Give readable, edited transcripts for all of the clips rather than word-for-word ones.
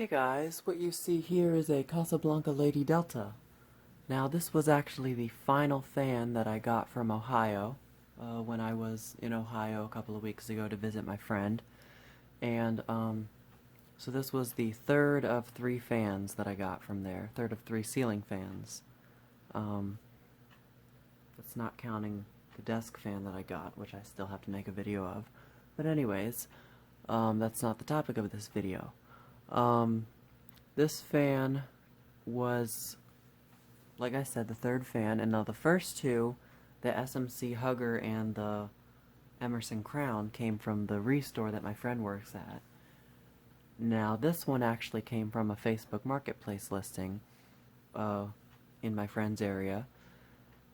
Hey guys, what you see here is a Casablanca Lady Delta. Now this was actually the final fan that I got from Ohio when I was in Ohio a couple of weeks ago to visit my friend. And so this was the third of three fans that I got from there, third of three ceiling fans. Um, that's not counting the desk fan that I got, which I still have to make a video of. But anyways, that's not the topic of this video. This fan was, like I said, the third fan, and now the first two, the SMC Hugger and the Emerson Crown, came from the restore that my friend works at. Now this one actually came from a Facebook Marketplace listing in my friend's area,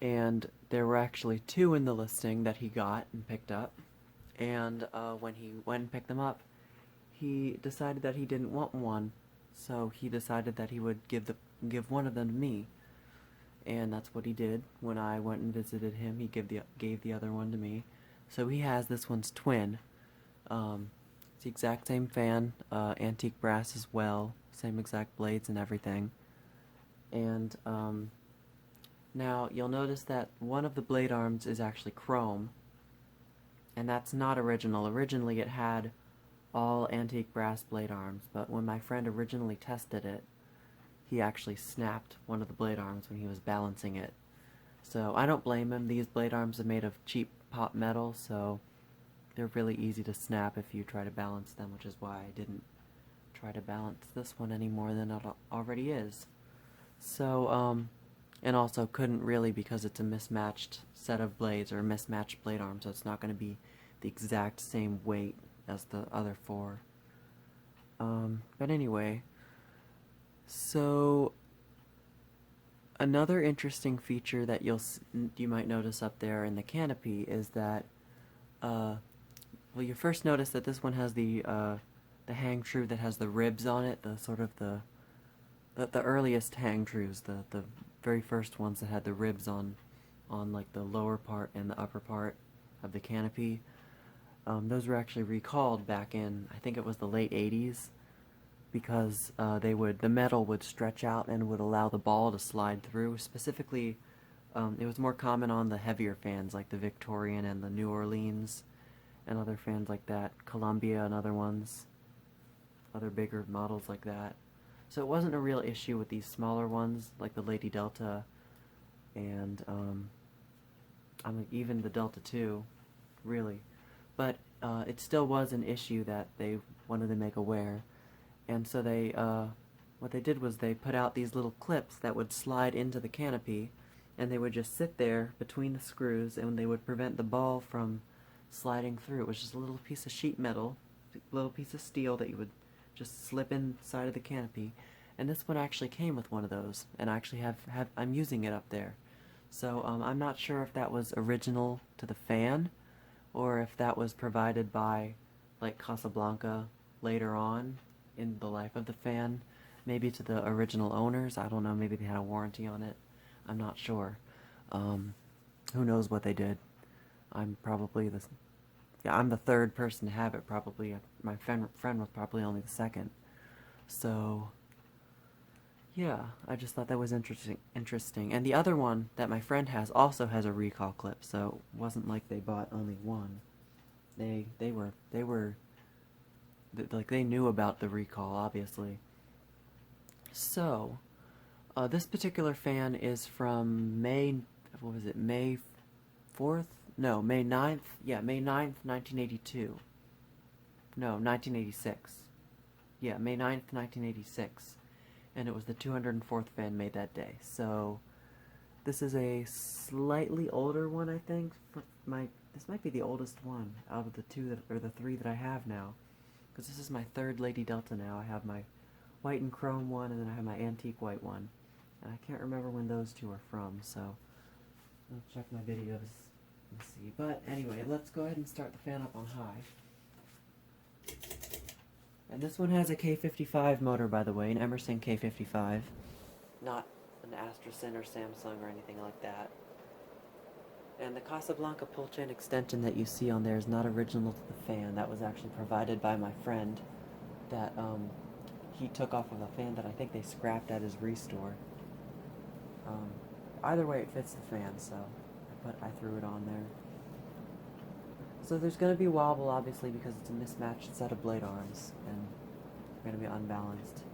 and there were actually two in the listing that he got and picked up, and when he went and picked them up, he decided that he didn't want one, so he decided that he would give one of them to me, and that's what he did. When I went and visited him, he gave the other one to me. So he has this one's twin. It's the exact same fan, antique brass as well, same exact blades and everything. And now you'll notice that one of the blade arms is actually chrome, and that's not original. Originally it had all antique brass blade arms, but when my friend originally tested it, he actually snapped one of the blade arms when he was balancing it. So I don't blame him. These blade arms are made of cheap pop metal, so they're really easy to snap if you try to balance them, which is why I didn't try to balance this one any more than it already is. So, and also couldn't really because it's a mismatched set of blades, or a mismatched blade arm, so it's not going to be the exact same weight as the other four. But anyway, so another interesting feature that you might notice up there in the canopy is that, well, you first notice that this one has the hang true that has the ribs on it, the sort of the earliest hang trues, the very first ones that had the ribs on like the lower part and the upper part of the canopy. Those were actually recalled back in, I think it was the late 80s, because the metal would stretch out and would allow the ball to slide through. Specifically, it was more common on the heavier fans like the Victorian and the New Orleans and other fans like that, Columbia and other ones, other bigger models like that. So it wasn't a real issue with these smaller ones like the Lady Delta and even the Delta 2, really. But it still was an issue that they wanted to make aware. And so what they did was they put out these little clips that would slide into the canopy, and they would just sit there between the screws, and they would prevent the ball from sliding through. It was just a little piece of sheet metal, a little piece of steel that you would just slip inside of the canopy. And this one actually came with one of those, and I actually I'm using it up there. So I'm not sure if that was original to the fan, or if that was provided by, like, Casablanca later on in the life of the fan, maybe to the original owners. I don't know, maybe they had a warranty on it. I'm not sure. Who knows what they did. I'm probably I'm the third person to have it, probably. My friend was probably only the second. So, yeah, I just thought that was interesting. And the other one that my friend has also has a recall clip, so it wasn't like they bought only one. They knew about the recall, obviously. So, this particular fan is from May 4th? No, May 9th? Yeah, May 9th, 1982. No, 1986. Yeah, May 9th, 1986. And it was the 204th fan made that day. So this is a slightly older one, I think. This might be the oldest one out of the the three that I have now, because this is my third Lady Delta now. I have my white and chrome one, and then I have my antique white one, and I can't remember when those two are from. So I'll check my videos and see. But anyway, let's go ahead and start the fan up on high. And this one has a K55 motor, by the way, an Emerson K55, not an Astrosyn or Samsung or anything like that. And the Casablanca pull chain extension that you see on there is not original to the fan. That was actually provided by my friend that heat took off of a fan that I think they scrapped at his restore. Either way, it fits the fan, so I threw it on there. So there's going to be wobble, obviously, because it's a mismatched set of blade arms, and they're going to be unbalanced.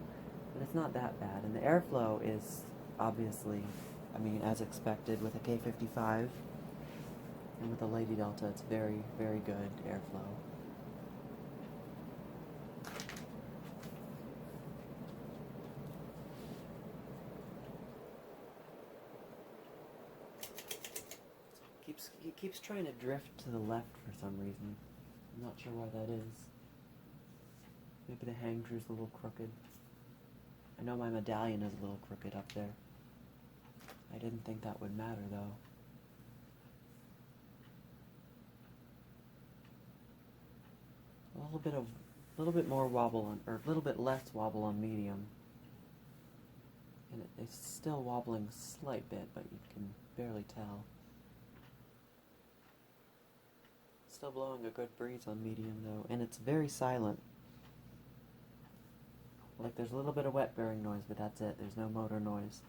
But it's not that bad, and the airflow is obviously, I mean, as expected with a K55, and with the Lady Delta, it's very, very good airflow. He keeps trying to drift to the left for some reason. I'm not sure why that is. Maybe the hang drew's a little crooked. I know my medallion is a little crooked up there. I didn't think that would matter though. A little bit more wobble on, or a little bit less wobble on medium. And it's still wobbling a slight bit, but you can barely tell. Still blowing a good breeze on medium though, and it's very silent. Like there's a little bit of wet bearing noise, but that's it. There's no motor noise.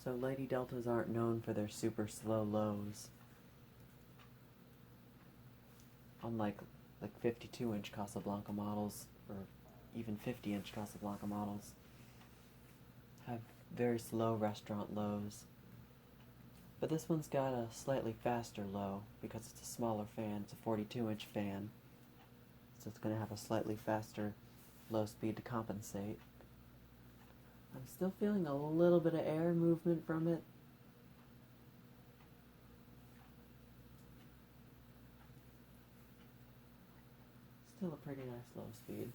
So Lady Deltas aren't known for their super slow lows. Unlike 52-inch Casablanca models, or even 50-inch Casablanca models, have very slow restaurant lows. But this one's got a slightly faster low because it's a smaller fan. It's a 42-inch fan, so it's going to have a slightly faster low speed to compensate. I'm still feeling a little bit of air movement from it. Still a pretty nice low speed.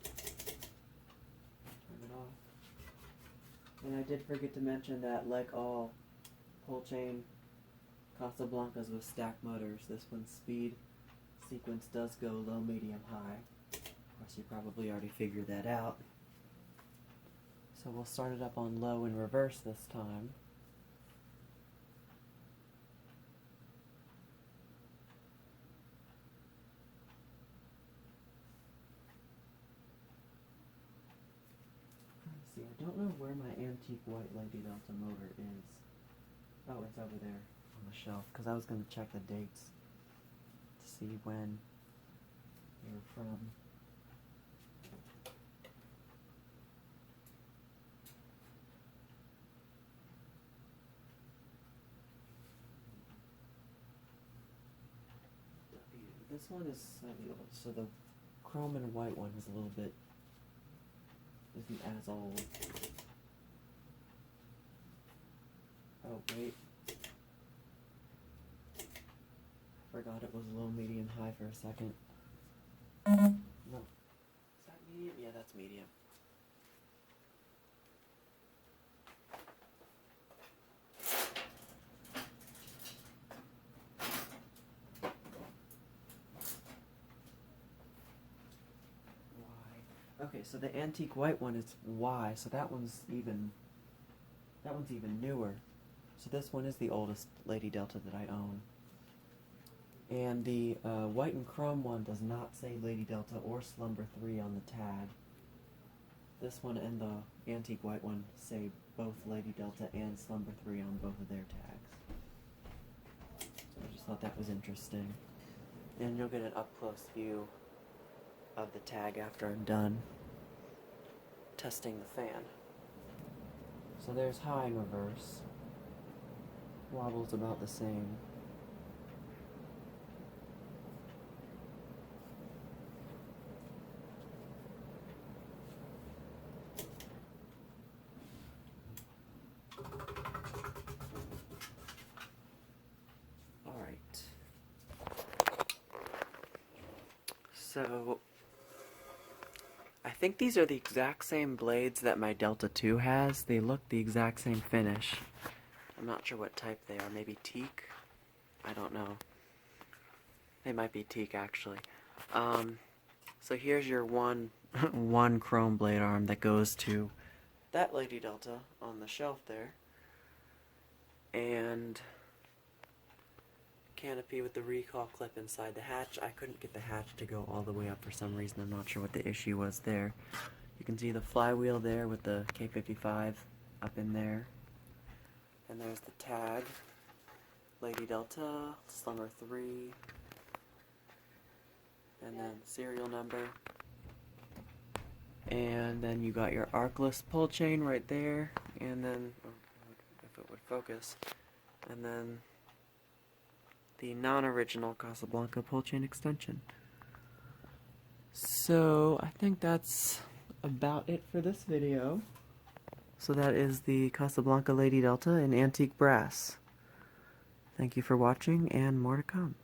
Turn it off. And I did forget to mention that, like all pull chain Casablancas with stack motors, this one's speed sequence does go low, medium, high. Of course, you probably already figured that out. So we'll start it up on low in reverse this time. Let's see, I don't know where my antique white Lady Delta motor is. Oh, it's over there on the shelf, because I was going to check the dates to see when they were from. This one is slightly old, so the chrome and white one is a little bit, isn't as old. Oh, wait. Forgot it was low, medium, high for a second. No. Is that medium? Yeah, that's medium. Okay, so the antique white one is Y, so that one's even newer. So this one is the oldest Lady Delta that I own. And the white and chrome one does not say Lady Delta or Slumber 3 on the tag. This one and the antique white one say both Lady Delta and Slumber 3 on both of their tags. So I just thought that was interesting. And you'll get an up-close view of the tag after I'm done testing the fan. So there's high in reverse. Wobble's about the same. Alright. So I think these are the exact same blades that my Delta 2 has. They look the exact same finish. I'm not sure what type they are. Maybe teak? I don't know. They might be teak, actually. So here's your one one chrome blade arm that goes to that Lady Delta on the shelf there, and Canopy with the recall clip inside the hatch. I couldn't get the hatch to go all the way up for some reason. I'm not sure what the issue was there. You can see the flywheel there with the K55 up in there. And there's the tag, Lady Delta, Slumber 3, and then serial number. And then you got your arcless pull chain right there, and then, if it would focus, and then the non-original Casablanca pull chain extension. So I think that's about it for this video. So that is the Casablanca Lady Delta in antique brass. Thank you for watching, and more to come.